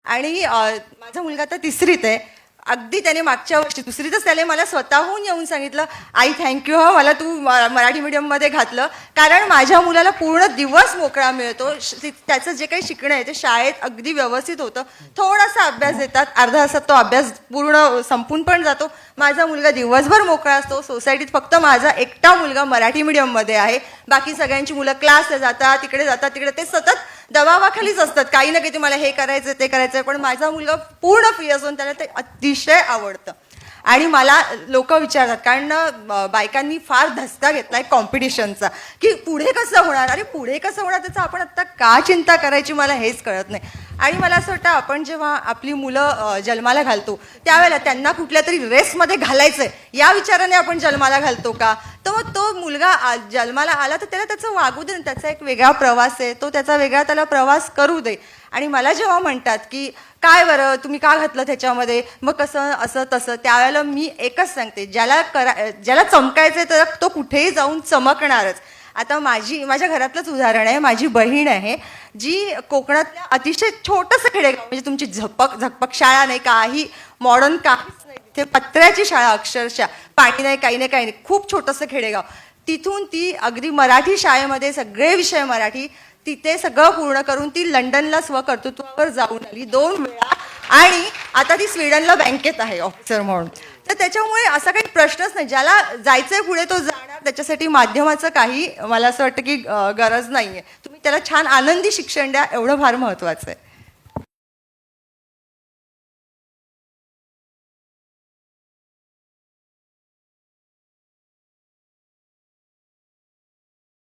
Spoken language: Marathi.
आणि माझा मुलगा आता तिसरीत आहे. अगदी त्याने मागच्या वर्षी दुसरीतच त्याने मला स्वतःहून येऊन सांगितलं, आई थँक्यू हा, मला तू मराठी मीडियममध्ये घातलं, कारण माझ्या मुलाला पूर्ण दिवस मोकळा मिळतो. त्याचं जे काही शिकणं आहे ते शाळेत अगदी व्यवस्थित होतं. थोडासा अभ्यास देतात, अर्धा तासात तो अभ्यास पूर्ण संपून पण जातो. माझा मुलगा दिवसभर मोकळा असतो. सोसायटीत फक्त माझा एकटा मुलगा मराठी मीडियममध्ये आहे. बाकी सगळ्यांची मुलं क्लासला जातात, तिकडे जातात, तिकडे ते सतत दबावाखालीच असतात, काही ना काही ते मला हे करायचं ते करायचं. पण माझा मुलगा पूर्ण फ्री असून त्याला ते अतिशय आवडतं. आणि मला लोक विचारतात, कारण बायकांनी फार धसका घेतलाय कॉम्पिटिशनचा, की पुढे कसं होणार, अरे पुढे कसं होणार त्याचं आपण आत्ता का चिंता करायची, मला हेच कळत नाही. आणि मला असं वाटतं आपण जेव्हा आपली मुलं जन्माला घालतो त्यावेळेला त्यांना कुठल्या तरी रेसमध्ये घालायचंय या विचाराने आपण जन्माला घालतो का, तर मग तो मुलगा जन्माला आला तर त्याला त्याचं वागू दे, त्याचा एक वेगळा प्रवास आहे, तो त्याचा वेगळा त्याला प्रवास करू दे. आणि मला जेव्हा म्हणतात की काय बरं तुम्ही का घातलं त्याच्यामध्ये, मग कसं असं तसं, त्यावेळेला मी एकच सांगते, ज्याला चमकायचंय तर तो कुठेही जाऊन चमकणारच. आता माझ्या घरातलंच उदाहरण आहे. माझी बहीण आहे जी कोकणातल्या अतिशय छोटंसं खेडेगाव, म्हणजे तुमची झकपक शाळा नाही, काही मॉडर्न काहीच नाही, तिथे पत्र्याची शाळा, अक्षरशः पाणी नाही, काही नाही, खूप छोटंसं खेडेगाव. तिथून ती अगदी मराठी शाळेमध्ये सगळे विषय मराठी, तिथे सगळं पूर्ण करून ती लंडनला स्वकर्तृत्वावर जाऊन आली 2 वेळा. आणि आता ती स्वीडनला बँकेत आहे ऑफिसर म्हणून. तर त्याच्यामुळे असा काही प्रश्नच नाही, ज्याला जायचंय पुढे तो जाणार. त्याच्यासाठी माध्यमाचं काही मला असं वाटतं की गरज नाहीये. तुम्ही त्याला छान आनंदी शिक्षण द्या, एवढं फार महत्वाचं आहे.